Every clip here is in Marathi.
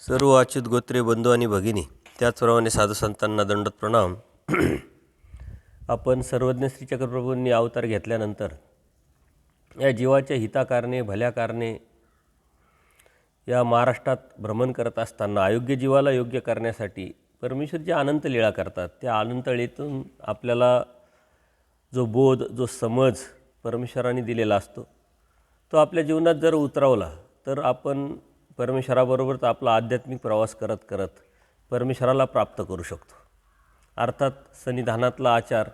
सर्व अच्युत गोत्रे बंधू आणि भगिनी, त्याचप्रमाणे साधू संतांना दंडवत प्रणाम. आपण सर्वज्ञ श्री चक्रप्रभूंनी अवतार घेतल्यानंतर या जीवाच्या हिताकारणे भल्याकारणे या महाराष्ट्रात भ्रमण करत असताना अयोग्य जीवाला योग्य करण्यासाठी परमेश्वर जे अनंत लीळा करतात, त्या अनंत लीळेतून आपल्याला जो बोध, जो समज परमेश्वराने दिलेला असतो तो आपल्या जीवनात जर उतरवला तर आपण परमेश्वराबरोबरच आपला आध्यात्मिक प्रवास करत करत परमेश्वराला प्राप्त करू शकतो. अर्थात सन्निधानातला आचार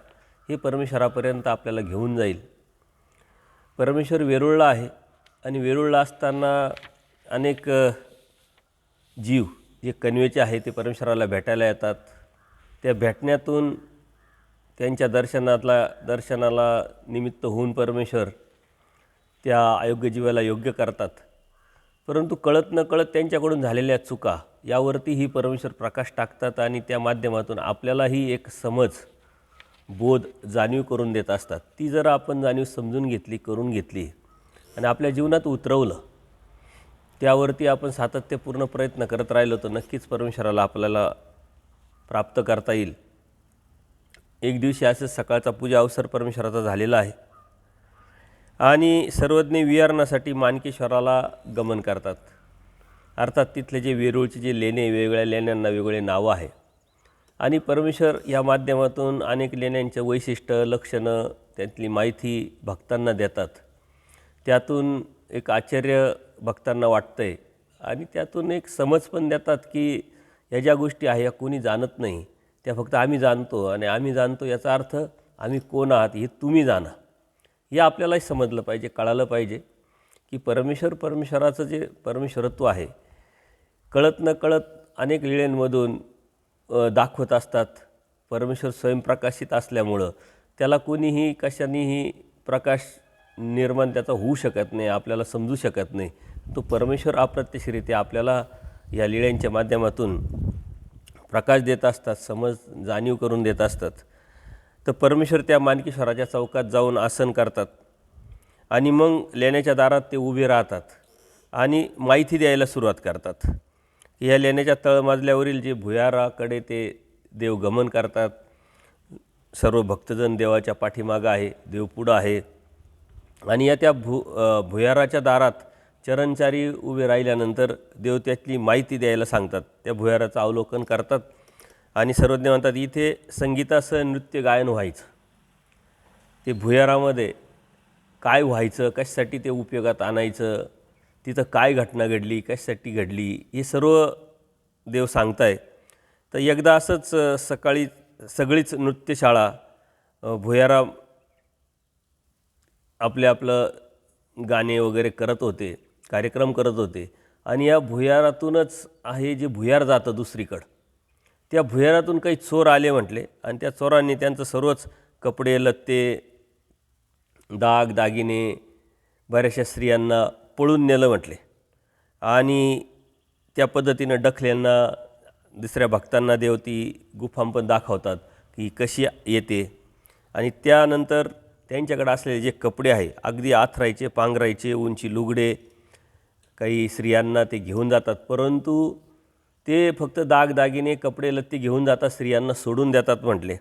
हे परमेश्वरापर्यंत आपल्याला घेऊन जाईल. परमेश्वर वेरूळला आहे आणि वेरूळला असताना अनेक जीव जे कन्वेचे आहे ते परमेश्वराला भेटायला येतात. त्या भेटण्यातून त्यांच्या दर्शनाला निमित्त होऊन परमेश्वर त्या अयोग्य जीवाला योग्य करतात. परंतु कळत नकळत त्यांच्याकडून झालेल्या चुका यावरती ही परमेश्वर प्रकाश टाकतात आणि त्या माध्यमातून आपल्यालाही एक समज, बोध, जाणीव करून देत असतात. ती जर आपण जाणीव समजून घेतली, करून घेतली आणि आपल्या जीवनात उतरवलं, त्यावरती आपण सातत्यपूर्ण प्रयत्न करत राहिलो तर नक्कीच परमेश्वराला आपल्याला प्राप्त करता येईल. एक दिवशी असंच सकाळचा पूजा अवसर परमेश्वराचा झालेला आहे आणि सर्वज्ञ विहरणासाठी माणकेश्वराला गमन करतात. अर्थात तिथले जे वेरूळचे जे लेणे, वेगवेगळ्या लेण्यांना वेगवेगळे नावं आहे आणि परमेश्वर या माध्यमातून अनेक लेण्यांचं वैशिष्ट्य, लक्षणं, त्यातली माहिती भक्तांना देतात. त्यातून एक आश्चर्य भक्तांना वाटतं आहे आणि त्यातून एक समज पण देतात की या ज्या गोष्टी आहे या कोणी जाणत नाही, त्या फक्त आम्ही जाणतो आणि आम्ही जाणतो याचा अर्थ आम्ही कोण आहात हे तुम्ही जाणा. हे आपल्यालाही समजलं पाहिजे, कळालं पाहिजे की परमेश्वराचं जे परमेश्वरत्व आहे कळत नकळत अनेक लीळेंमधून दाखवत असतात. परमेश्वर स्वयंप्रकाशित असल्यामुळं त्याला कोणीही कशानेही प्रकाश निर्माण त्याचा होऊ शकत नाही, आपल्याला समजू शकत नाही. तो परमेश्वर अप्रत्यक्षरित्या आपल्याला या लीळांच्या माध्यमातून प्रकाश देत असतात, समज, जाणीव करून देत असतात. तर परमेश्वर त्या माणकेश्वराच्या चौकात जाऊन आसन करतात आणि मग लेण्याच्या दारात ते उभे राहतात आणि माहिती द्यायला सुरुवात करतात. ह्या लेण्याच्या तळमजल्यावरील जे भुयाराकडे ते देव गमन करतात. सर्व भक्तजन देवाच्या पाठीमागं आहे, देव पुढं आहे आणि या त्या भुयाराच्या दारात चरणचारी उभे राहिल्यानंतर देव त्यातली माहिती द्यायला सांगतात. त्या भुयाराचं अवलोकन करतात आणि सर्वज्ञ म्हणतात इथे संगीतासह नृत्य गायन व्हायचं. ते भुयारामध्ये काय व्हायचं, कशासाठी ते उपयोगात आणायचं, तिथं काय घटना घडली, कशासाठी घडली, हे सर्व देव सांगताय. तर एकदा असंच सकाळी सगळीच नृत्यशाळा भुयारा आपलं गाणे वगैरे करत होते, कार्यक्रम करत होते आणि या भुयारातूनच आहे जे भुयार जातं दुसरीकडं, त्या भुयारातून काही चोर आले म्हटले आणि त्या चोरांनी त्यांचं सर्वच कपडे, लत्ते, दाग दागिने बऱ्याचशा स्त्रियांना पळून नेलं म्हटले आणि त्या पद्धतीनं डखल्यांना, दुसऱ्या भक्तांना देव ती गुफाम पण दाखवतात की कशी येते. आणि त्यानंतर त्यांच्याकडे असलेले जे कपडे आहे अगदी आथरायचे, पांघरायचे, उंची लुगडे काही स्त्रियांना ते घेऊन जातात. परंतु ते फक्त दागदागिने, कपडे लत्ते घेऊन जातात, स्त्रियांना सोडून देतात म्हटले.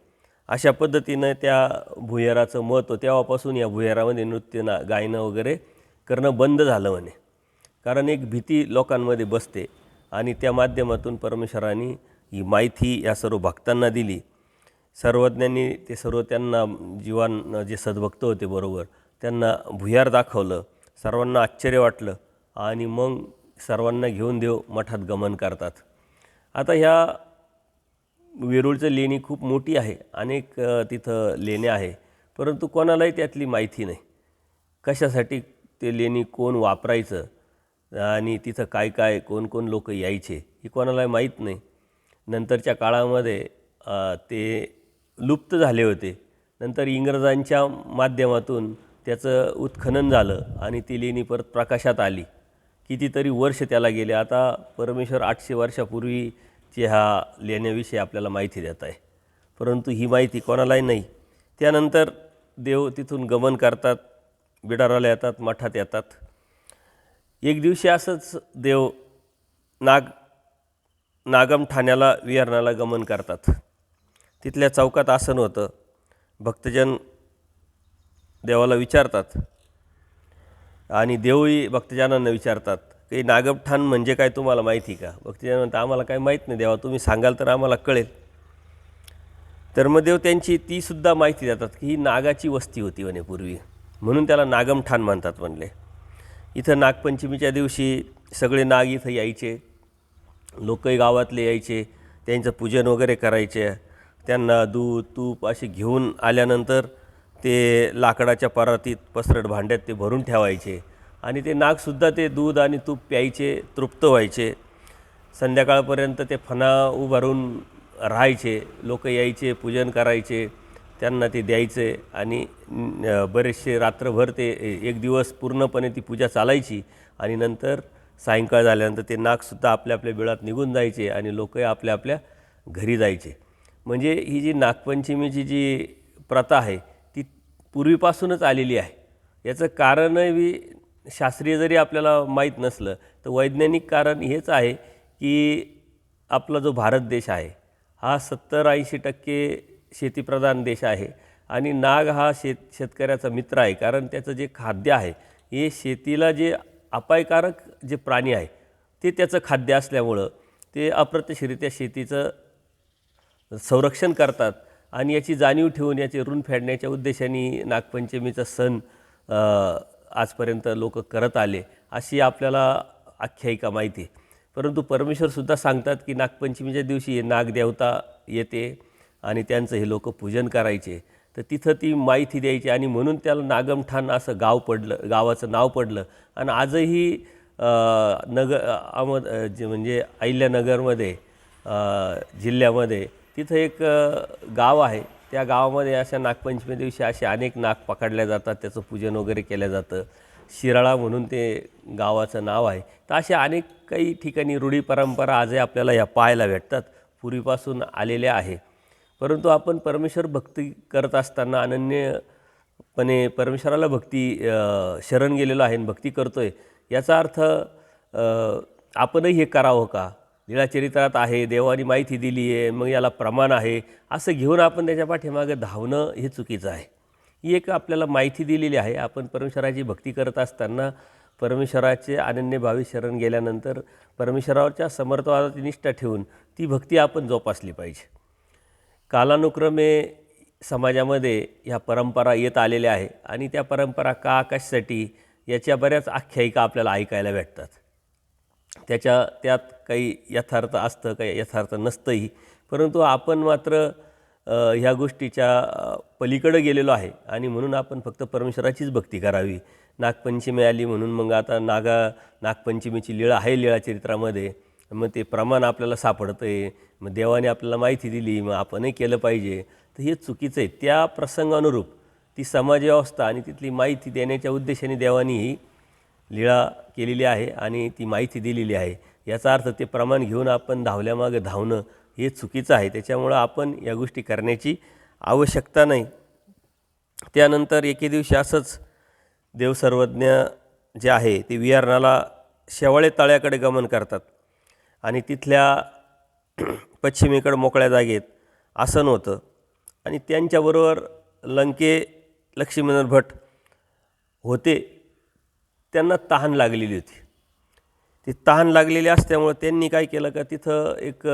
अशा पद्धतीनं त्या भुयाराचं महत्त्व तेव्हापासून या भुयारामध्ये नृत्य गायनं वगैरे करणं बंद झालं म्हणे. कारण एक भीती लोकांमध्ये बसते आणि त्या माध्यमातून परमेश्वराने ही माहिती या सर्व भक्तांना दिली. सर्वज्ञांनी ते सर्व त्यांना जीवान जे सद्भक्त होते बरोबर त्यांना भुयार दाखवलं. सर्वांना आश्चर्य वाटलं आणि मग सर्वांना घेऊन देव मठात गमन करतात. आता ह्या वेरूळचं लेणी खूप मोठी आहे, अनेक तिथं लेण्या आहे, परंतु कोणालाही त्यातली माहिती नाही. कशासाठी ते लेणी कोण वापरायचं आणि तिथं काय काय कोण लोक यायचे हे कोणालाही माहीत नाही. नंतरच्या काळामध्ये ते लुप्त झाले होते. नंतर इंग्रजांच्या माध्यमातून त्याचं उत्खनन झालं आणि ती लेणी परत प्रकाशात आली. कितीतरी वर्ष त्याला गेले. आता परमेश्वर 800 वर्षापूर्वीची ह्या लेण्याविषयी आपल्याला माहिती देत आहे, परंतु ही माहिती कोणालाही नाही. त्यानंतर देव तिथून गमन करतात, बिडाराला येतात, मठात येतात. एक दिवशी असंच देव नाग नागमठाण्याला विहरणाला गमन करतात. तिथल्या चौकात आसन होतं. भक्तजन देवाला विचारतात आणि देवही भक्तजनांना विचारतात की नागमठाण म्हणजे काय तुम्हाला माहिती का? भक्तजन म्हणतात आम्हाला काय माहीत नाही देवा, तुम्ही सांगाल तर आम्हाला कळेल. तर मग देव त्यांची तीसुद्धा माहिती देतात की ही नागाची वस्ती होती म्हणे पूर्वी, म्हणून त्याला नागमठाण म्हणतात म्हणले. इथं नागपंचमीच्या दिवशी सगळे नाग इथं यायचे, लोकही गावातले यायचे, त्यांचं पूजन वगैरे करायचे. त्यांना दूध तूप असे घेऊन आल्यानंतर ते लाकडाच्या परातीत पसरट भांड्यात ते भरून ठेवायचे आणि ते नागसुद्धा ते दूध आणि तूप प्यायचे, तृप्त व्हायचे. संध्याकाळपर्यंत ते फणा उभारून राहायचे. लोक यायचे, पूजन करायचे, त्यांना ते द्यायचे आणि बरेचसे रात्रभर ते एक दिवस पूर्णपणे ती पूजा चालायची आणि नंतर सायंकाळ झाल्यानंतर ते नागसुद्धा आपल्या आपल्या बिळात निघून जायचे आणि लोकही आपल्या आपल्या घरी जायचे. म्हणजे ही जी नागपंचमीची जी प्रथा आहे ती पूर्वीपासूनच आलेली आहे. याचं कारणही शास्त्रीय जरी आपल्याला माहीत नसलं तर वैज्ञानिक कारण हेच आहे की आपला जो भारत देश आहे हा 70-80% शेतीप्रधान देश आहे आणि नाग हा शेतकऱ्याचा मित्र आहे. कारण त्याचं जे खाद्य आहे हे शेतीला जे अपायकारक जे प्राणी आहे ते त्याचं खाद्य असल्यामुळं ते अप्रत्यक्षरित्या शेतीचं संरक्षण करतात आणि याची जाणीव ठेवून याचे ऋण फेडण्याच्या उद्देशाने नागपंचमीचा सण आजपर्यंत लोक करत आले अशी आपल्याला आख्यायिका माहिती आहे. परंतु परमेश्वरसुद्धा सांगतात की नागपंचमीच्या दिवशी नागदेवता येते आणि त्यांचं हे लोक पूजन करायचे. तर तिथं ती माहिती द्यायची आणि म्हणून त्याला नागमठाण असं गाव पडलं, गावाचं नाव पडलं. आणि आजही जे म्हणजे अहिल्यानगरमध्ये जिल्ह्यामध्ये तिथं एक गाव आहे. त्या गावामध्ये अशा नागपंचमी दिवशी असे अनेक नाग पकडल्या जातात, त्याचं पूजन वगैरे केलं जातं. शिराळा म्हणून ते गावाचं नाव आहे. तर असे अनेक काही ठिकाणी रूढी परंपरा आजही आपल्याला ह्या पाहायला भेटतात, पूर्वीपासून आलेल्या आहे. परंतु आपण परमेश्वर भक्ती करत असताना अनन्यपणे परमेश्वराला शरण गेलेलो आहे आणि भक्ती करतो आहे, याचा अर्थ आपणही हे करावं का? लीळाचरित्रात आहे, देवानी माहिती दिली आहे, मग याला प्रमाण आहे असं घेऊन आपण त्याच्या पाठीमागं धावणं हे चुकीचं आहे. ही एक आपल्याला माहिती दिलेली आहे. आपण परमेश्वराची भक्ती करत असताना परमेश्वराचे अनन्यभावी शरण गेल्यानंतर परमेश्वरावरच्या समर्थवादाची निष्ठा ठेवून ती भक्ती आपण जोपासली पाहिजे. कालानुक्रमे समाजामध्ये ह्या परंपरा येत आलेल्या आहे आणि त्या परंपरा का कशासाठी याच्या बऱ्याच आख्यायिका आपल्याला ऐकायला भेटतात. त्यात काही यथार्थ असतं, काही यथार्थ नसतंही. परंतु आपण मात्र ह्या गोष्टीच्या पलीकडे गेलेलो आहे आणि म्हणून आपण फक्त परमेश्वराचीच भक्ती करावी. नागपंचमी आली म्हणून मग आता नागपंचमीची लीळा आहे लीळाचरित्रामध्ये, मग ते प्रमाण आपल्याला सापडतं आहे, मग देवाने आपल्याला माहिती दिली मग आपणही केलं पाहिजे. तर हे चुकीचं आहे. त्या प्रसंगानुरूप ती समाजव्यवस्था आणि तिथली माहिती देण्याच्या उद्देशाने देवानी ही लीळा केलेली आहे आणि ती माहिती दिलेली आहे. याचा अर्थ ते प्रमाण घेऊन आपण धावल्यामागं धावणं हे चुकीचं आहे. त्याच्यामुळं आपण या गोष्टी करण्याची आवश्यकता नाही. त्यानंतर एके दिवशी असंच देवसर्वज्ञ जे आहे ते विहरणाला शेवाळे तळ्याकडे गमन करतात आणि तिथल्या पश्चिमेकडं मोकळ्या जागेत आसन होतं आणि त्यांच्याबरोबर लक्ष्मीनाथ भट होते. त्यांना तहान लागलेली होती. ती तहान लागलेली असल्यामुळं त्यांनी काय केलं का तिथं एक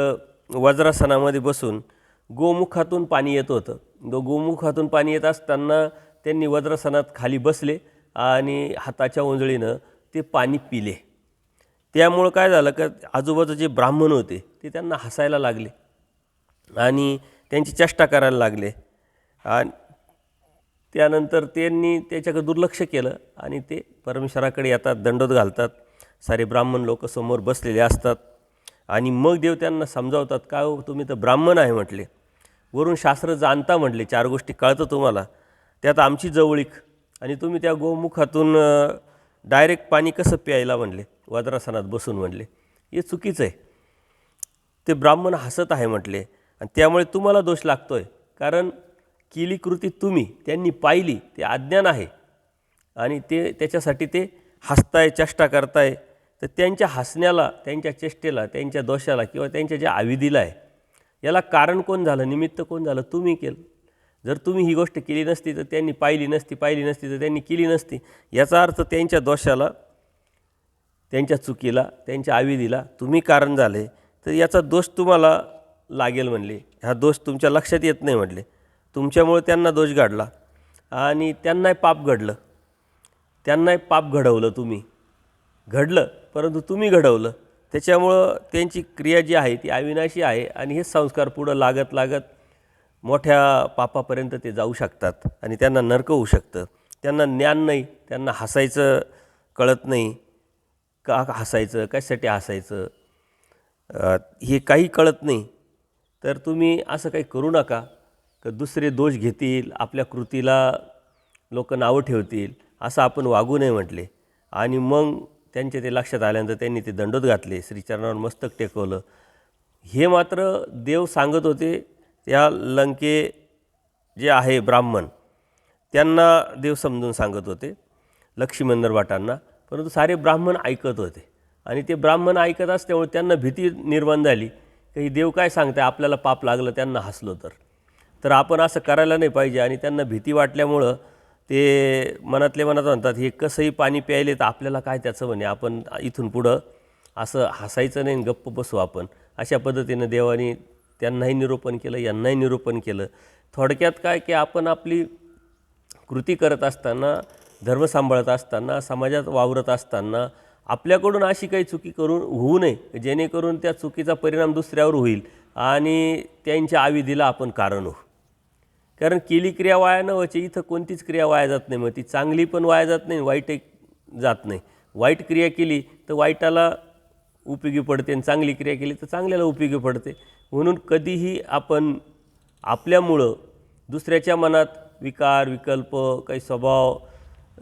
वज्रासनामध्ये बसून गोमुखातून पाणी येत होतं. गोमुखातून पाणी येत असताना त्यांनी वज्रासनात खाली बसले आणि हाताच्या उंजळीनं ते पाणी पिले. त्यामुळं काय झालं का आजूबाजूचे ब्राह्मण होते ते त्यांना हसायला लागले आणि त्यांची चेष्टा करायला लागले आणि त्यानंतर त्यांनी त्याच्याकडे दुर्लक्ष केलं आणि ते परमेश्वराकडे येतात, दंडोत घालतात. सारे ब्राह्मण लोक समोर बसलेले असतात आणि मग देव त्यांना समजावतात, काय हो तुम्ही तर ब्राह्मण आहे म्हटले, वरून शास्त्र जाणता म्हटले, 4 गोष्टी कळतं तुम्हाला, त्यात आमची जवळीक आणि तुम्ही त्या गोमुखातून डायरेक्ट पाणी कसं प्यायला म्हणले वज्रासनात बसून म्हणले, हे चुकीचं आहे. ते ब्राह्मण हसत आहे म्हटले आणि त्यामुळे तुम्हाला दोष लागतो आहे. कारण केली कृती तुम्ही, त्यांनी पाहिली, ते अज्ञान आहे आणि त्याच्यासाठी ते हसताय, चेष्टा करताय. तर त्यांच्या हसण्याला, त्यांच्या चेष्टेला, त्यांच्या दोषाला किंवा त्यांच्या ज्या आविधीला आहे याला कारण कोण झालं, निमित्त कोण झालं? तुम्ही केलं. जर तुम्ही ही गोष्ट केली नसती तर त्यांनी पाहिली नसती तर त्यांनी केली नसती. याचा अर्थ त्यांच्या दोषाला, त्यांच्या चुकीला, त्यांच्या आविधीला तुम्ही कारण झाले, तर याचा दोष तुम्हाला लागेल म्हणले. हा दोष तुमच्या लक्षात येत नाही म्हटले. तुमच्यामुळे त्यांना दोष घडला आणि त्यांनाही पाप घडलं, त्यांनाही पाप घडवलं. तुम्ही घडलं परंतु तुम्ही घडवलं. त्याच्यामुळं त्यांची क्रिया जी आहे ती अविनाशी आहे आणि हे संस्कार पुढं लागत लागत मोठ्या पापापर्यंत ते जाऊ शकतात आणि त्यांना नरक होऊ शकतं. त्यांना ज्ञान नाही, त्यांना हसायचं कळत नाही, का हसायचं, कशासाठी हसायचं हे काही कळत नाही. तर तुम्ही असं काही करू नका की दुसरे दोष घेतील, आपल्या कृतीला लोक नावं ठेवतील, असं आपण वागू नये म्हटले. आणि मग त्यांचे ते लक्षात आल्यानंतर त्यांनी ते दंडोत घातले, श्रीचरणावर मस्तक टेकवलं. हे मात्र देव सांगत होते त्या लंके जे आहे ब्राह्मण त्यांना देव समजून सांगत होते, लक्ष्मींदर भटांना. परंतु सारे ब्राह्मण ऐकत होते आणि ते ब्राह्मण ऐकत असल्यामुळे त्यांना भीती निर्माण झाली की देव काय सांगते, आपल्याला पाप लागलं त्यांना हसलो तर आपण असं करायला नाही पाहिजे. आणि त्यांना भीती वाटल्यामुळं ते मनातल्या मनात म्हणतात, हे कसंही पाणी प्यायले तर आपल्याला काय त्याचं म्हणे, आपण इथून पुढं असं हसायचं नाही, गप्प बसू आपण. अशा पद्धतीनं देवाने त्यांनाही निरूपण केलं, यांनाही निरूपण केलं. थोडक्यात काय की आपण आपली कृती करत असताना, धर्म सांभाळत असताना, समाजात वावरत असताना आपल्याकडून अशी काही चुकी करून होऊ नये जेणेकरून त्या चुकीचा परिणाम दुसऱ्यावर होईल आणि त्यांच्या आविधीला आपण कारण होऊ. कारण केली क्रिया वाया न व्हायची, इथं कोणतीच क्रिया वाया जात नाही. मग ती चांगली पण वाया जात नाही, वाईटही जात नाही. वाईट क्रिया केली तर वाईटाला उपयोगी पडते आणि चांगली क्रिया केली तर चांगल्याला उपयोगी पडते. म्हणून कधीही आपण आपल्यामुळं दुसऱ्याच्या मनात विकार, विकल्प, काही स्वभाव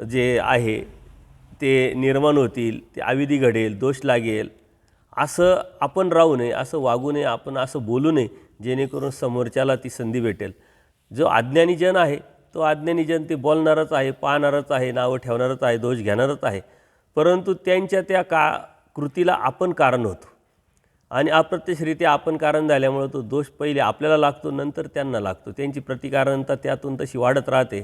जे आहे ते निर्माण होतील, ते आविधी घडेल, दोष लागेल, असं आपण राहू नये, असं वागू नये, आपण असं बोलू नये जेणेकरून समोरच्याला ती संधी भेटेल. जो अज्ञानी जन आहे तो अज्ञानी जन ते बोलणारच आहे, पाहणारच आहे, नावं ठेवणारच आहे, दोष घेणारच आहे. परंतु त्यांच्या त्या कृतीला आपण कारण होतो आणि अप्रत्यक्षरित्या आपण कारण झाल्यामुळे तो दोष पहिले आपल्याला लागतो, नंतर त्यांना लागतो. त्यांची प्रतिकारणता त्यातून तशी वाढत राहते.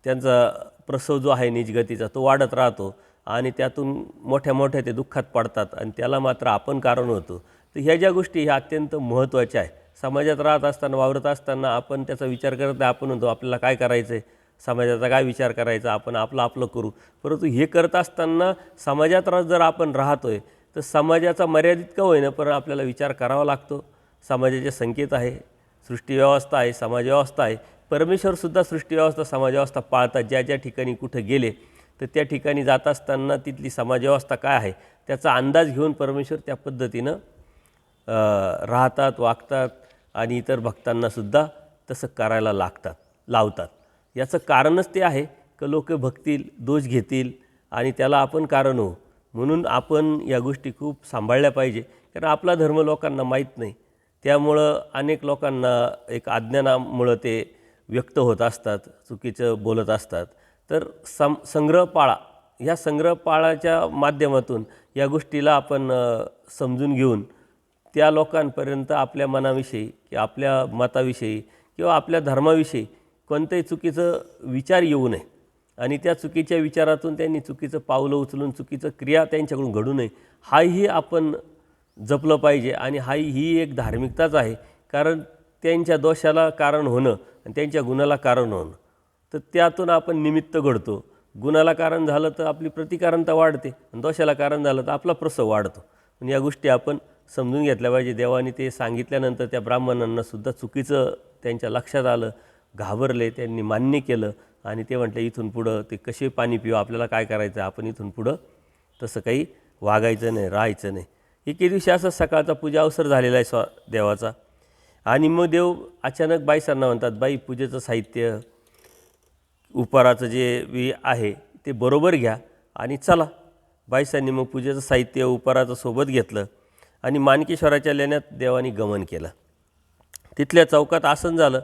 त्यांचा प्रसव जो आहे निजगतीचा तो वाढत राहतो आणि त्यातून मोठ्या ते दुःखात पडतात आणि त्याला मात्र आपण कारण होतो. तर ह्या ज्या गोष्टी ह्या अत्यंत महत्त्वाच्या आहे. समाजात राहत असताना, वावरत असताना आपण त्याचा विचार करत नाही. आपण म्हणतो आपल्याला काय करायचं आहे, समाजाचा काय विचार करायचा, आपण आपलं करू. परंतु हे करत असताना समाजात जर आपण राहतो आहे तर समाजाचा मर्यादित का होईना पण आपल्याला विचार करावा लागतो. समाजाचे संकेत आहे, सृष्टीव्यवस्था आहे, समाजव्यवस्था आहे. परमेश्वरसुद्धा सृष्टीव्यवस्था, समाजव्यवस्था पाळतात. ज्या ज्या ठिकाणी कुठं गेले तर त्या ठिकाणी जात असताना तिथली समाजव्यवस्था काय आहे त्याचा अंदाज घेऊन परमेश्वर त्या पद्धतीनं राहतात, वागतात आणि इतर भक्तांनासुद्धा तसं करायला लावतात. याचं कारणच ते आहे की लोक भक्तील, दोष घेतील आणि त्याला आपण कारण होऊ. म्हणून आपण या गोष्टी खूप सांभाळल्या पाहिजे. कारण आपला धर्म लोकांना माहीत नाही, त्यामुळं अनेक लोकांना एक अज्ञानामुळं ते व्यक्त होत असतात, चुकीचं बोलत असतात. तर संग्रह पाळा, ह्या संग्रह पाळाच्या माध्यमातून या गोष्टीला आपण समजून घेऊन त्या लोकांपर्यंत आपल्या मनाविषयी किंवा आपल्या मताविषयी किंवा आपल्या धर्माविषयी कोणत्याही चुकीचं विचार येऊ नये आणि त्या चुकीच्या विचारातून त्यांनी चुकीचं पावलं उचलून चुकीचं क्रिया त्यांच्याकडून घडू नये, हाही आपण जपलं पाहिजे. आणि ही एक धार्मिकताच आहे. कारण त्यांच्या दोषाला कारण होणं आणि त्यांच्या गुणाला कारण होणं, तर त्यातून आपण निमित्त घडतो. गुणाला कारण झालं तर आपली प्रतिकारणता वाढते आणि दोषाला कारण झालं तर आपला प्रसव वाढतो. आणि या गोष्टी आपण समजून घेतल्या पाहिजे. देवाने ते सांगितल्यानंतर त्या ब्राह्मणांनासुद्धा चुकीचं त्यांच्या लक्षात आलं, घाबरले, त्यांनी मान्य केलं आणि ते म्हटले इथून पुढं ते कसे पाणी पिऊ, आपल्याला काय करायचं, आपण इथून पुढं तसं काही वागायचं नाही, राहायचं नाही. एके दिवशी असं सकाळचा पूजा अवसर झालेला आहे देवाचा आणि मग देव अचानक बाईसांना म्हणतात, बाई पूजेचं साहित्य, उपहाराचं जे आहे ते बरोबर घ्या आणि चला. बाईसांनी मग पूजेचं साहित्य उपहाराचं सोबत घेतलं आणि माणकेश्वराच्या लेण्यात देवानी गमन केलं. तिथल्या चौकात आसन झालं.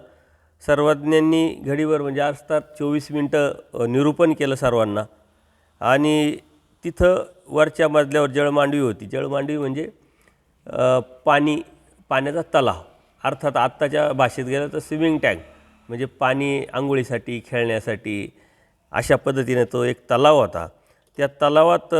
सर्वज्ञांनी घडीवर म्हणजे असतात 24 मिनटं निरूपण केलं सर्वांना आणि तिथं वरच्या मजल्यावर जळमांडवी होती. जळमांडवी म्हणजे पाण्याचा तलाव, अर्थात आत्ताच्या भाषेत गेलं तर स्विमिंग टँक, म्हणजे पाणी आंघोळीसाठी, खेळण्यासाठी अशा पद्धतीने तो एक तलाव होता. त्या तलावात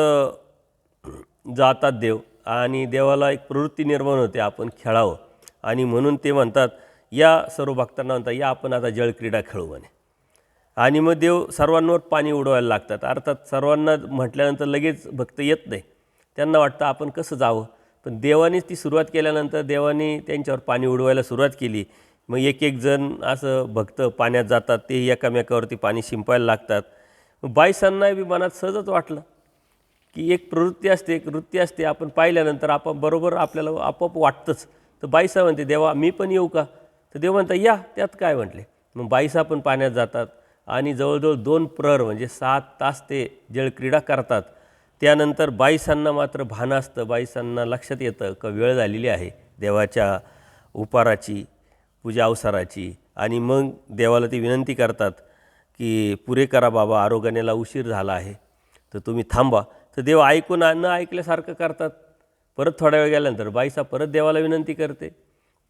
जातात देव आणि देवाला एक प्रवृत्ती निर्माण होते आपण खेळावं, आणि म्हणून ते म्हणतात, या सर्व भक्तांना म्हणतात, या आपण आता जळक्रीडा खेळू म्हणे. आणि मग देव सर्वांवर पाणी उडवायला लागतात. अर्थात सर्वांना म्हटल्यानंतर लगेच भक्त येत नाही, त्यांना वाटतं आपण कसं जावं. पण देवानेच ती सुरुवात केल्यानंतर देवाने त्यांच्यावर पाणी उडवायला सुरुवात केली. मग एक एक जण असं भक्त पाण्यात जातात, ते एकामेकावरती पाणी शिंपायला लागतात. मग बाईसांना बी मनात सहजच वाटलं की एक प्रवृत्ती असते, एक वृत्ती असते, आपण पाहिल्यानंतर आपण बरोबर आपल्याला आपोआप वाटतंच. तर बाईसा म्हणते, देवा मी पण येऊ का? तर देव म्हणतात, या, त्यात काय म्हटले. मग बाईसा पण पाण्यात जातात आणि जवळजवळ 2 प्रहर म्हणजे 7 तास ते जळक्रीडा करतात. त्यानंतर बाईसांना मात्र भान असतं, बाईसांना लक्षात येतं का वेळ झालेली आहे देवाच्या उपाराची, पूजा अवसाराची. आणि मग देवाला ती विनंती करतात की पुरे करा बाबा, आरोग्याला उशीर झाला आहे, तर तुम्ही थांबा. तर देव ऐकून न ऐकल्यासारखं करतात. परत थोड्या वेळ गेल्यानंतर बाईसा परत देवाला विनंती करते,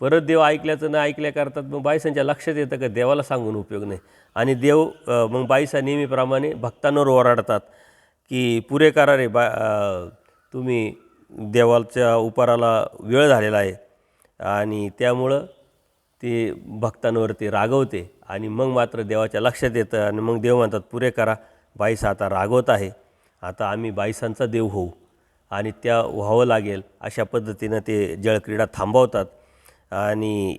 परत देव ऐकल्याचं न ऐकल्या करतात. मग बाईसांच्या लक्षात येतं का देवाला सांगून उपयोग नाही. आणि देव मग बाईसा नेहमीप्रमाणे भक्तांवर ओरडतात की पुरे करा रे तुम्ही, देवाच्या उपाराला वेळ झालेला आहे. आणि त्यामुळं ते भक्तांवर ते रागवते. आणि मग मात्र देवाच्या लक्षात येतं आणि मग देव म्हणतात, पुरे करा, बाईसा आता रागवत आहे, आता आम्ही बाईसांचा देव होऊ आणि त्या व्हावं लागेल. अशा पद्धतीनं ते जळक्रीडा थांबवतात. आणि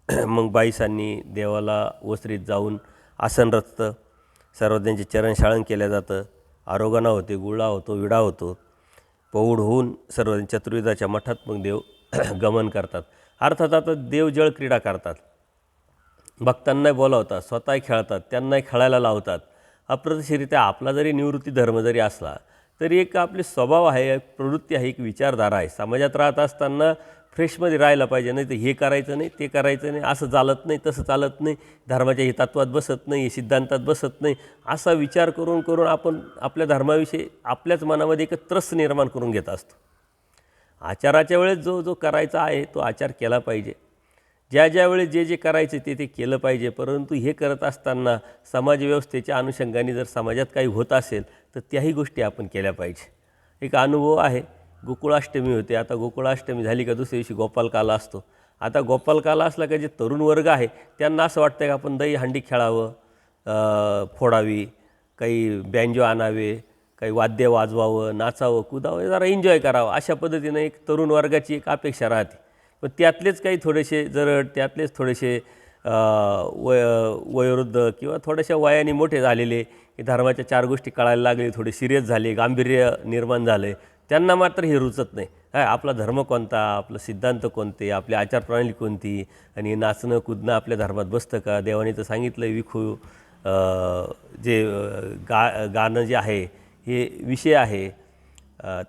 मग बाईसांनी देवाला ओसरीत जाऊन आसन रचतं, सर्वज्ञांचे चरणशाळन केलं जातं, आरोगणा होते, गुळा होतो, विडा होतो. पौढ होऊन सर्व चतुर्वेदाच्या मठात मग देव गमन करतात. अर्थात आता देव जळक्रीडा करतात, भक्तांनाही बोलावतात, स्वतःही खेळतात, त्यांनाही खेळायला लावतात. अप्रत्यक्षरित्या आपला जरी निवृत्ती धर्म जरी असला तरी एक आपले स्वभाव आहे, एक प्रवृत्ती आहे, एक विचारधारा आहे. समाजात राहत असताना फ्रेशमध्ये राहायला पाहिजे, नाही तर हे करायचं नाही, ते करायचं नाही, असं चालत नाही, तसं चालत नाही, धर्माच्या ही तत्वात बसत नाही, सिद्धांतात बसत नाही, असा विचार करून करून आपण आपल्या धर्माविषयी आपल्याच मनामध्ये एक त्रस्त निर्माण करून घेत असतो. आचाराच्या वेळेस जो जो करायचा आहे तो आचार केला पाहिजे, ज्या वेळेस जे जे करायचे ते केलं पाहिजे. परंतु हे करत असताना समाजव्यवस्थेच्या अनुषंगाने जर समाजात काही होत असेल तर त्याही गोष्टी आपण केल्या पाहिजे. एक अनुभव आहे, गोकुळाष्टमी होते. आता गोकुळाष्टमी झाली का दुसऱ्या दिवशी गोपालकाला असतो. आता गोपालकाला असला का जे तरुण वर्ग आहे त्यांना असं वाटतं की आपण दही हंडी खेळावं, फोडावी, काही बँजो आणावे, काही वाद्य वाजवावं, नाचावं, कुदावं, जरा एन्जॉय करावं, अशा पद्धतीनं एक तरुण वर्गाची एक अपेक्षा राहते. पण त्यातलेच काही थोडेसे जरड, त्यातलेच थोडेसे वयोवृद्ध किंवा थोड्याशा वयाने मोठे झालेले, की धर्माच्या 4 गोष्टी कळायला लागले, थोडे सिरियस झाले, गांभीर्य निर्माण झाले, त्यांना मात्र हे रुचत नाही. आपला धर्म कोणता, आपलं सिद्धांत कोणते, आपली आचारप्रणाली कोणती, आणि नाचणं कुदणं आपल्या धर्मात बसतं का? देवाने तर सांगितलं विखू जे गाणं जे आहे हे विषय आहे,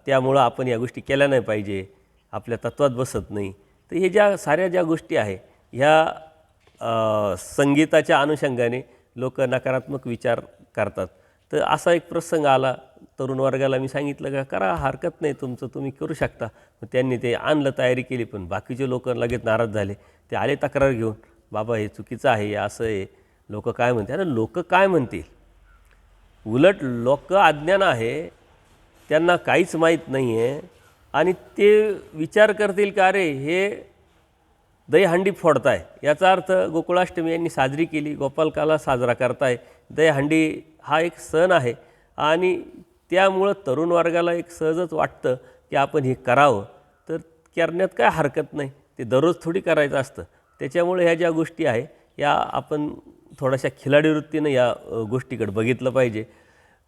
त्यामुळं आपण या गोष्टी केल्या नाही पाहिजे, आपल्या तत्वात बसत नाही. तर हे ज्या गोष्टी आहे ह्या संगीताच्या अनुषंगाने लोक नकारात्मक विचार करतात. तर असा एक प्रसंग आला, तरुण वर्गाला मी सांगितलं का करा, हरकत नाही, तुमचं तुम्ही करू शकता. मग त्यांनी ते आणलं, तयारी केली. पण बाकीचे लोक लगेच नाराज झाले. ते आले तक्रार घेऊन, बाबा हे चुकीचं आहे, असं आहे, लोक काय म्हणते. अरे लोक काय म्हणतील, उलट लोक अज्ञान आहे, त्यांना काहीच माहीत नाही आहे, आणि ते विचार करतील का अरे हे दहीहंडी फोडताय, याचा अर्थ गोकुळाष्टमी यांनी साजरी केली, गोपालकाला साजरा करताय. दहीहंडी हा एक सण आहे आणि त्यामुळं तरुण वर्गाला एक सहजच वाटतं की आपण हे करावं, तर करण्यात काय हरकत नाही, ते दररोज थोडी करायचं असतं. त्याच्यामुळे ह्या ज्या गोष्टी आहे या आपण थोड्याशा खिलाडी वृत्तीनं या गोष्टीकडे बघितलं पाहिजे.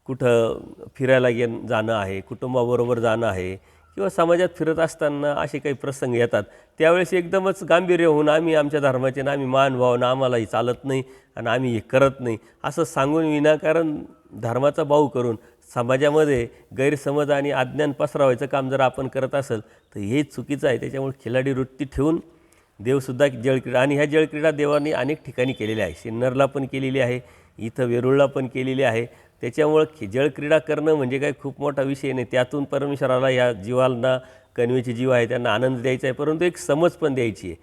कुठं फिरायला जाणं आहे, कुटुंबाबरोबर जाणं आहे, किंवा समाजात फिरत असताना असे काही प्रसंग येतात, त्यावेळेस एकदमच गांभीर्य होऊन आम्ही आमच्या धर्माचे ना, आम्ही महानुभाव ना, आम्हालाही चालत नाही आणि आम्ही हे करत नाही असं सांगून विनाकारण धर्माचा बाऊ करून समाजामध्ये गैरसमज आणि अज्ञान पसरवायचं काम जर आपण करत असेल तर हे चुकीचं आहे. त्याच्यामुळे खिलाडी वृत्ती ठेवून देवसुद्धा जळक्रीडा, आणि ह्या जळक्रीडा देवाने अनेक ठिकाणी केलेल्या आहे. सिन्नरला पण केलेली आहे, इथं वेरूळला पण केलेली आहे, त्याच्यामुळं जळक्रीडा करणं म्हणजे काही खूप मोठा विषय नाही. त्यातून परमेश्वराला या जीवाला कणवेचे जीव आहे त्यांना आनंद द्यायचा आहे, परंतु एक समज पण द्यायची आहे.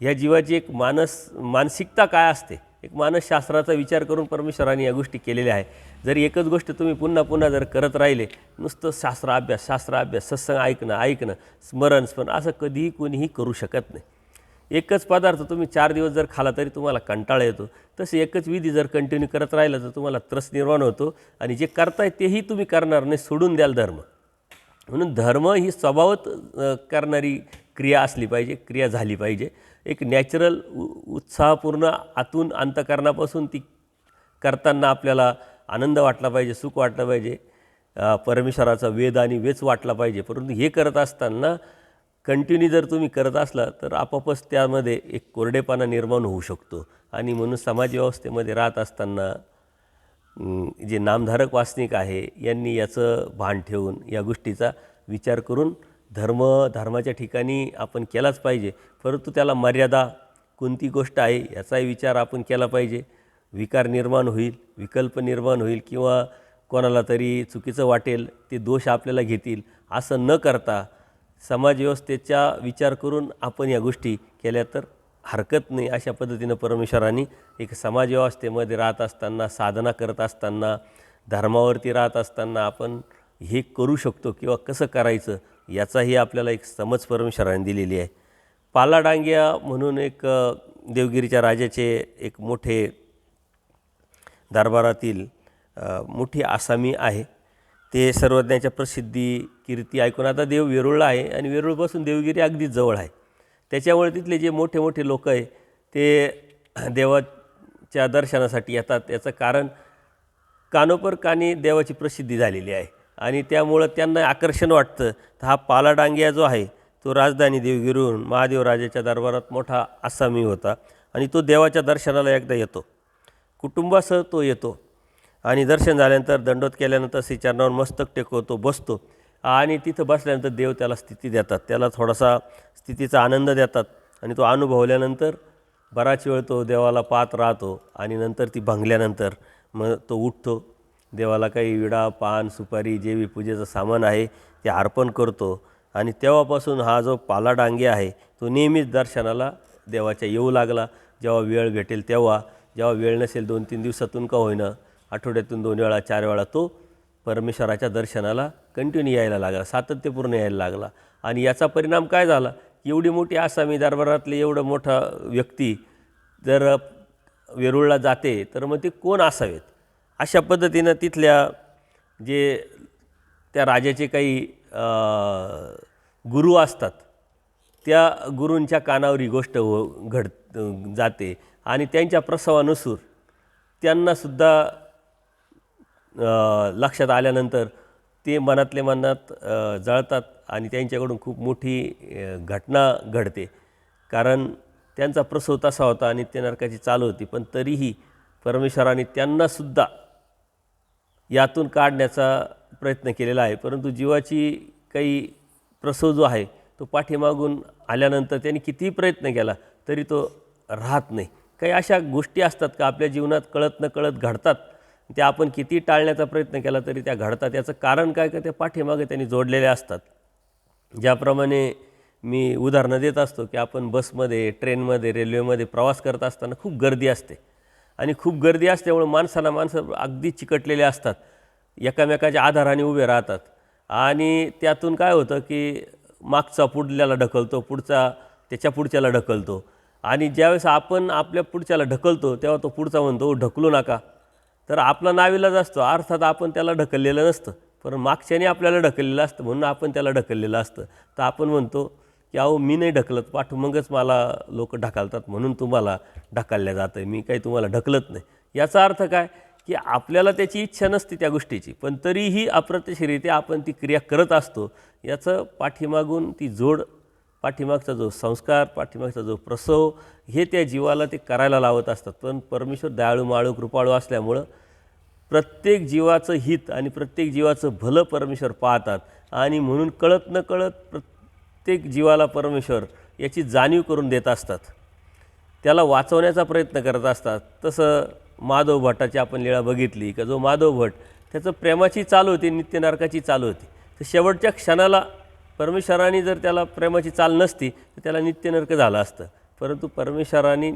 ह्या जीवाची एक मानसिकता काय असते, एक मानसशास्त्राचा विचार करून परमेश्वराने या गोष्टी केलेल्या आहे. जर एकच गोष्ट तुम्ही पुन्हा पुन्हा जर करत राहिले, नुसतं शास्त्राभ्यास सत्संग ऐकणं स्मरण असं कधीही कोणीही करू शकत नाही. एकच पदार्थ तुम्ही 4 दिवस जर खाला तरी तुम्हाला कंटाळा येतो. तसे एकच विधी जर कंटिन्यू करत राहिलं तर तुम्हाला त्रस निर्माण होतो आणि जे करताय तेही तुम्ही करणार नाही, सोडून द्याल धर्म. म्हणून धर्म ही स्वभावत करणारी क्रिया असली पाहिजे, क्रिया झाली पाहिजे. एक नॅचरल उत्साहपूर्ण आतून अंतःकरणापासून ती करताना आपल्याला आनंद वाटला पाहिजे, सुख वाटलं पाहिजे, परमेश्वराचा वेद आणि वेच वाटला पाहिजे. परंतु हे करत असताना कंटिन्यू जर तुम्ही करत असला तर आपोआपच त्यामध्ये एक कोरडेपणा निर्माण होऊ शकतो. आणि म्हणून समाजव्यवस्थेमध्ये राहत असताना जे नामधारक वासनिक आहे यांनी याचं भान ठेवून या गोष्टीचा विचार करून धर्माच्या ठिकाणी आपण केलाच पाहिजे. परंतु त्याला मर्यादा कोणती गोष्ट आहे याचाही विचार आपण केला पाहिजे. विकार निर्माण होईल, विकल्प निर्माण होईल किंवा कोणाला तरी चुकीचं वाटेल, ते दोष आपल्याला घेतील, असं न करता समाजव्यवस्थेचा विचार करून आपण या गोष्टी केल्या तर हरकत नाही. अशा पद्धतीनं परमेश्वरांनी एक समाजव्यवस्थेमध्ये राहत असताना, साधना करत असताना, धर्मावरती राहत असताना आपण हे करू शकतो किंवा कसं करायचं याचाही आपल्याला एक समज परमेश्वराने दिलेली आहे. पालाडांग्या म्हणून एक देवगिरीच्या राजाचे एक मोठे दरबारातील मोठी आसामी आहे. ते सर्वज्ञाच्या प्रसिद्धी कीर्ती ऐकून आता देव वेरूळला आहे आणि वेरूळपासून देवगिरी अगदीच जवळ आहे. त्याच्यामुळे तिथले जे मोठे मोठे लोक आहे ते देवाच्या दर्शनासाठी येतात. याचं कारण कानोपरकानी देवाची प्रसिद्धी झालेली आहे आणि त्यामुळं त्यांना आकर्षण वाटतं. तर हा पालाडांगिया जो आहे तो राजधानी देवगिरीहून महादेव राजाच्या दरबारात मोठा आसामी होता आणि तो देवाच्या दर्शनाला एकदा येतो, कुटुंबासह तो येतो आणि दर्शन झाल्यानंतर दंडोत केल्यानंतर श्री चरणावर मस्तक टेकवतो, बसतो आणि तिथं बसल्यानंतर देव त्याला स्थिती देतात, त्याला थोडासा स्थितीचा आनंद देतात आणि तो अनुभवल्यानंतर बराच वेळ तो देवाला पाहत राहतो आणि नंतर ती भांगल्यानंतर मग तो उठतो, देवाला काही विडा पान सुपारी जे बी पूजेचं सामान आहे ते अर्पण करतो आणि तेव्हापासून हा जो पालाडांगे आहे तो नेहमीच दर्शनाला देवाच्या येऊ लागला. जेव्हा वेळ भेटेल तेव्हा, जेव्हा वेळ नसेल 2-3 दिवसातून का होईना, आठवड्यातून 2 वेळा 4 वेळा तो परमेश्वराच्या दर्शनाला कंटिन्यू यायला लागला, सातत्यपूर्ण यायला लागला. आणि याचा परिणाम काय झाला, एवढी मोठी आसामी दरबारातली एवढं मोठा व्यक्ती जर वेरूळला जाते तर मग ते कोण असावेत. अशा पद्धतीनं तिथल्या जे त्या राजाचे काही गुरु असतात त्या गुरूंच्या कानावर ही गोष्ट जाते आणि त्यांच्या प्रसवानुसार त्यांनासुद्धा लक्षात आल्यानंतर ते मनातल्या मनात जळतात आणि त्यांच्याकडून खूप मोठी घटना घडते. कारण त्यांचा प्रसव तसा होता आणि ते नरकाची चालू होती, पण तरीही परमेश्वराने त्यांनासुद्धा यातून काढण्याचा प्रयत्न केलेला आहे. परंतु जीवाची काही प्रसव जो आहे तो पाठीमागून आल्यानंतर त्यांनी कितीही प्रयत्न केला तरी तो राहत नाही. काही अशा गोष्टी असतात का आपल्या जीवनात कळत नकळत घडतात, त्या आपण किती टाळण्याचा प्रयत्न केला तरी त्या घडतात. याचं कारण काय का त्या पाठीमागे त्यांनी जोडलेले असतात. ज्याप्रमाणे मी उदाहरणं देत असतो की आपण बसमध्ये, ट्रेनमध्ये, रेल्वेमध्ये प्रवास करत असताना खूप गर्दी असते आणि खूप गर्दी असल्यामुळे माणसं अगदी चिकटलेले असतात, एकामेकाच्या आधाराने उभे राहतात आणि त्यातून काय होतं की मागचा पुढल्याला ढकलतो, पुढचा त्याच्या पुढच्याला ढकलतो आणि ज्यावेळेस आपण आपल्या पुढच्याला ढकलतो तेव्हा तो पुढचा म्हणतो ढकलू नका. तर आपला नाविलाज असतो, अर्थात आपण त्याला ढकललेलं नसतं, पण मागच्याने आपल्याला ढकललेलं असतं म्हणून आपण त्याला ढकललेलं असतं. तर आपण म्हणतो की अहो मी नाही ढकलत, पाठीमागच मला लोक ढकलतात म्हणून तुम्हाला ढकलल्या जातं आहे, मी काही तुम्हाला ढकलत नाही. याचा अर्थ काय की आपल्याला त्याची इच्छा नसते त्या गोष्टीची, पण तरीही अप्रत्यक्षरित्या आपण ती क्रिया करत असतो. याचं पाठीमागून ती जोड, पाठीमागचा जो संस्कार, पाठीमागचा जो प्रसव हे त्या जीवाला ते करायला लावत असतात. पण परमेश्वर दयाळू माळू कृपाळू असल्यामुळं प्रत्येक जीवाचं हित आणि प्रत्येक जीवाचं भलं परमेश्वर पाहतात आणि म्हणून कळत नकळत प्रत्येक जीवाला परमेश्वर याची जाणीव करून देत असतात, त्याला वाचवण्याचा प्रयत्न करत असतात. तसं माधव भट्टाची आपण लीळा बघितली का जो माधव भट त्याचं प्रेमाची चाल होती, नित्य नरकाची चाल होती. तर शेवटच्या क्षणाला परमेश्वराने जर त्याला प्रेमाची चाल नसती तर त्याला नित्य नरक झालं असतं. परंतु परमेश्वराने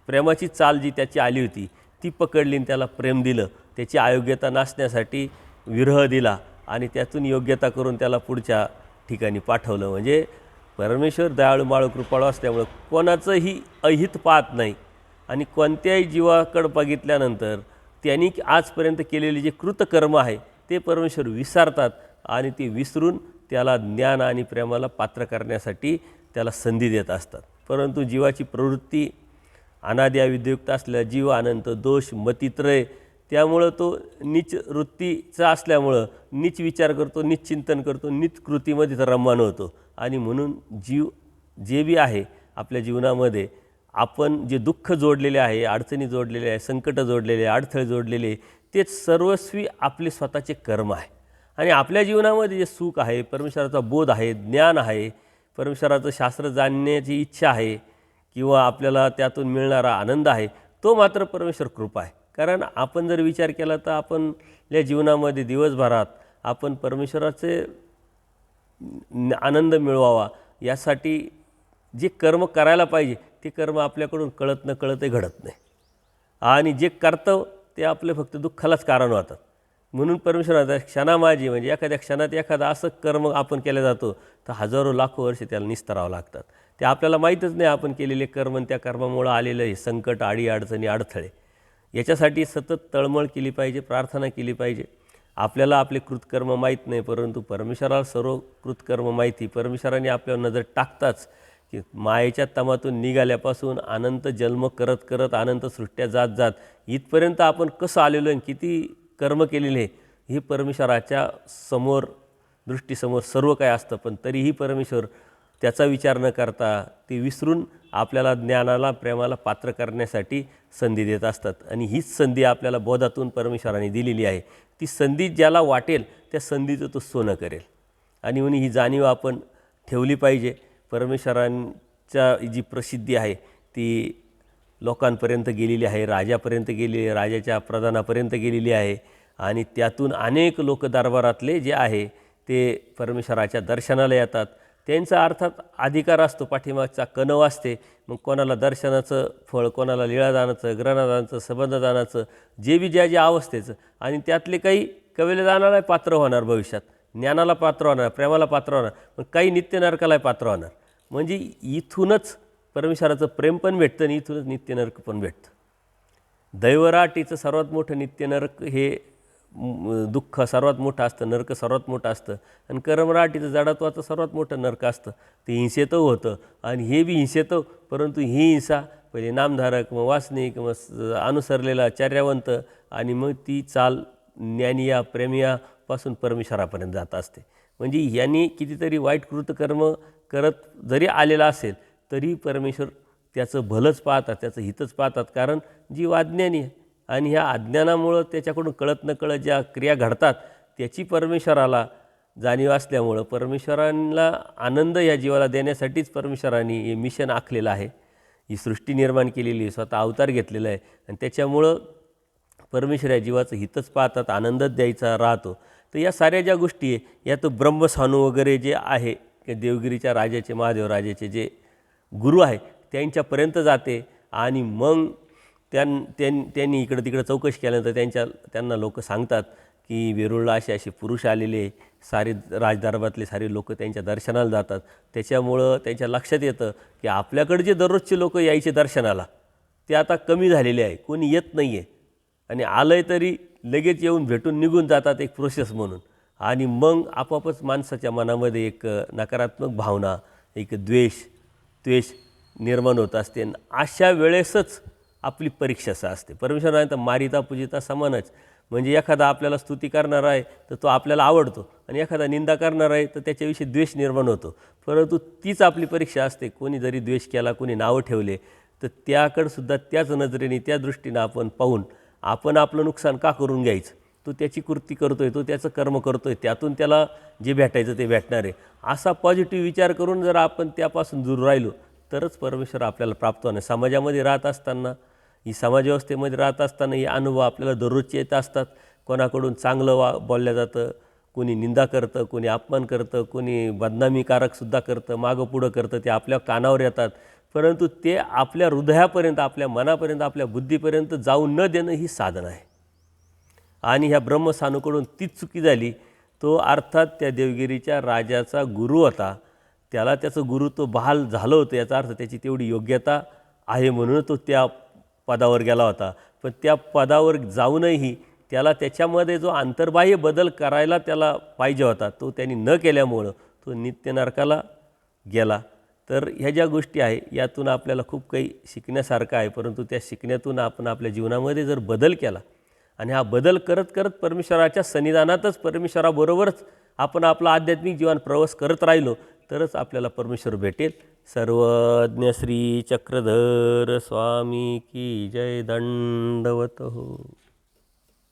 प्रेमाची चाल जी त्याची आली होती ती पकडली आणि त्याला प्रेम दिलं, त्याची अयोग्यता नासण्यासाठी विरह दिला आणि त्यातून योग्यता करून त्याला पुढच्या ठिकाणी पाठवलं. म्हणजे परमेश्वर दयाळू माळू कृपाळू असल्यामुळं कोणाचंही अहित पाहत नाही आणि कोणत्याही जीवाकडं बघितल्यानंतर त्यांनी आजपर्यंत केलेले जे कृतकर्म आहे ते परमेश्वर विसरतात आणि ते विसरून त्याला ज्ञान आणि प्रेमाला पात्र करण्यासाठी त्याला संधी देत असतात. परंतु जीवाची प्रवृत्ती अनादि अविद्युक्त असलेला जीव अनंत दोष मतित्रय, त्यामुळं तो नीच वृत्तीचा असल्यामुळं नीच विचार करतो, नीच चिंतन करतो, नीच कृतीमध्ये तर रममाण होतो. आणि म्हणून जीव जे बी आहे आपल्या जीवनामध्ये आपण जे दुःख जोडलेले आहे, अडचणी जोडलेले आहे, संकट जोडलेले, अडथळे जोडलेले, ते सर्वस्वी आपले स्वतःचे कर्म आहे. आणि आपल्या जीवनामध्ये जे सुख आहे, परमेश्वराचा बोध आहे, ज्ञान आहे, परमेश्वराचं शास्त्र जाणण्याची इच्छा आहे किंवा आपल्याला त्यातून मिळणारा आनंद आहे, तो मात्र परमेश्वर कृपा आहे. कारण आपण जर विचार केला तर आपल्या जीवनामध्ये दिवसभरात आपण परमेश्वराचे आनंद मिळवावा यासाठी जे कर्म करायला पाहिजे ते कर्म आपल्याकडून कळत न कळतही घडत नाही आणि जे करतं ते आपले फक्त दुःखालाच कारण होतात. म्हणून परमेश्वराचा क्षणामाजी म्हणजे एखाद्या क्षणात एखादा असं कर्म आपण केलं जातो तर हजारो लाखो वर्षे त्याला निस्तरावं लागतात. ते आपल्याला माहीतच नाही आपण केलेले कर्म आणि त्या कर्मामुळं आलेलं हे संकट, अडचणी, अडथळे. याच्यासाठी सतत तळमळ केली पाहिजे, प्रार्थना केली पाहिजे. आपल्याला आपले कृतकर्म माहीत नाही, परंतु परमेश्वराला सर्व कृतकर्म माहिती. परमेश्वराने आपल्यावर नजर टाकताच की मायेच्या तमातून निघाल्यापासून अनंत जन्म करत करत अनंत सृष्ट्या जात जात इथपर्यंत आपण कसं आलेलो आहे, किती कर्म केलेले हे परमेश्वराच्या समोर दृष्टीसमोर सर्व काय असतं. पण तरीही परमेश्वर त्याचा विचार न करता ते विसरून आपल्याला ज्ञानाला प्रेमाला पात्र करण्यासाठी संधी देत असतात. आणि हीच संधी आपल्याला बोधातून परमेश्वराने दिलेली आहे. ती संधी ज्याला वाटेल त्या संधीचं तो सोनं करेल. आणि म्हणून ही जाणीव आपण ठेवली पाहिजे. परमेश्वरांच्या जी प्रसिद्धी आहे ती लोकांपर्यंत गेलेली आहे, राजापर्यंत गेलेली आहे, राजाच्या प्रधानापर्यंत गेलेली आहे. आणि त्यातून अनेक लोक दरबारातले जे आहे ते परमेश्वराच्या दर्शनाला येतात. त्यांचा अर्थात अधिकार असतो, पाठीमागचा कणव असते. मग कोणाला दर्शनाचं फळ, कोणाला लीळादानाचं, ग्रहणदानाचं, संबंधदानाचं, जे बी ज्या ज्या अवस्थेचं. आणि त्यातले काही कवेलदानाला पात्र होणार, भविष्यात ज्ञानाला पात्र होणार, प्रेमाला पात्र होणार, मग काही नित्य नरकाला पात्र होणार. म्हणजे इथूनच परमेश्वराचं प्रेम पण भेटतं आणि इथूनच नित्य नरक पण भेटतं. दैवराटीचं सर्वात मोठं नित्य नरक हे दुःख सर्वात मोठं असतं, नरक सर्वात मोठं असतं. आणि कर्मराटीचं जडत्वाचं सर्वात मोठं नरक असतं, ते हिंसेतं होतं. आणि हे बी हिंसेतं, परंतु ही हिंसा पहिले नामधारक, मग वासनिक, मग अनुसरलेला चर्यावंत, आणि मग ती चाल ज्ञानिया प्रेमियापासून परमेश्वरापर्यंत जात असते. म्हणजे यांनी कितीतरी वाईट कृतकर्म करत जरी आलेला असेल तरी परमेश्वर त्याचं भलंच पाहतात, त्याचं हितच पाहतात. कारण जीव अज्ञानी आहे आणि ह्या अज्ञानामुळं त्याच्याकडून कळत न कळत ज्या क्रिया घडतात त्याची परमेश्वराला जाणीव असल्यामुळं परमेश्वरांना आनंद या जीवाला देण्यासाठीच परमेश्वरांनी हे मिशन आखलेलं आहे. ही सृष्टी निर्माण केलेली आहे, स्वतः अवतार घेतलेला आहे. आणि त्याच्यामुळं परमेश्वर या जीवाचं हितच पाहतात, आनंदच द्यायचा राहतो. तर या साऱ्या ज्या गोष्टी आहे यात ब्रह्मसानू वगैरे जे आहे की देवगिरीच्या राजाचे, महादेव राजाचे जे गुरु आहे त्यांच्यापर्यंत जाते. आणि मग त्यांनी इकडं तिकडं चौकशी केल्यानंतर त्यांना लोक सांगतात की वेरूळला असे पुरुष आलेले, सारे राजदरबारातले सारे लोक त्यांच्या दर्शनाला जातात. त्याच्यामुळं त्यांच्या लक्षात येतं की आपल्याकडे जे दररोजचे लोक यायचे दर्शनाला ते आता कमी झालेले आहे, कोणी येत नाही आहे. आणि आलंय तरी लगेच येऊन भेटून निघून जातात, एक प्रोसेस म्हणून. आणि मग आपोआपच माणसाच्या मनामध्ये एक नकारात्मक भावना, एक द्वेष निर्माण होत असते. अशा वेळेसच आपली परीक्षा असते. परमेश्वराने तर मारिता पूजिता समानच. म्हणजे एखादा आपल्याला स्तुती करणार आहे तर तो आपल्याला आवडतो, आणि एखादा निंदा करणार आहे तर त्याच्याविषयी द्वेष निर्माण होतो. परंतु तीच आपली परीक्षा असते. कोणी जरी द्वेष केला, कोणी नावं ठेवले तर त्याकडंसुद्धा त्याच नजरेने, त्या दृष्टीनं आपण पाहून आपण आपलं नुकसान का करून घ्यायचं. तो त्याची कृती करतोय, तो त्याचं कर्म करतोय, त्यातून त्याला जे भेटायचं ते भेटणार आहे, असा पॉझिटिव्ह विचार करून जर आपण त्यापासून दूर राहिलो तरच परमेश्वर आपल्याला प्राप्त होणार. समाजामध्ये राहत असताना, ही समाजव्यवस्थेमध्ये राहत असताना हे अनुभव आपल्याला दररोजचे येत असतात. कोणाकडून चांगलं बोललं जातं, कोणी निंदा करतं, कोणी अपमान करतं, कोणी बदनामीकारकसुद्धा करतं, मागं पुढं करतं, ते आपल्या कानावर येतात. परंतु ते आपल्या हृदयापर्यंत, आपल्या मनापर्यंत, आपल्या बुद्धीपर्यंत जाऊ न देणं ही साधना आहे. आणि ह्या ब्रह्मसानूकडून तीच चुकी झाली. तो अर्थात त्या देवगिरीच्या राजाचा गुरु होता, त्याला त्याचं गुरुत्व बहाल झालं होतं, याचा अर्थ त्याची तेवढी योग्यता आहे म्हणून तो त्या पदावर गेला होता. पण त्या पदावर जाऊनही त्याला त्याच्यामध्ये जो अंतर्बाह्य बदल करायला त्याला पाहिजे होता तो त्यांनी न केल्यामुळं तो नित्य नरकाला गेला. तर ह्या ज्या गोष्टी आहे यातून आपल्याला खूप काही शिकण्यासारखं आहे. परंतु त्या शिकण्यातून आपण आपल्या जीवनामध्ये जर बदल केला आणि हा बदल करत करत परमेश्वराच्या सन्निधानातच परमेश्वराबरोबरच आपण आपला आध्यात्मिक जीवन प्रवास करत राहिलो तरच आपल्याला परमेश्वर भेटेल. सर्वज्ञ श्री चक्रधर स्वामी की जय. दंडवत हो.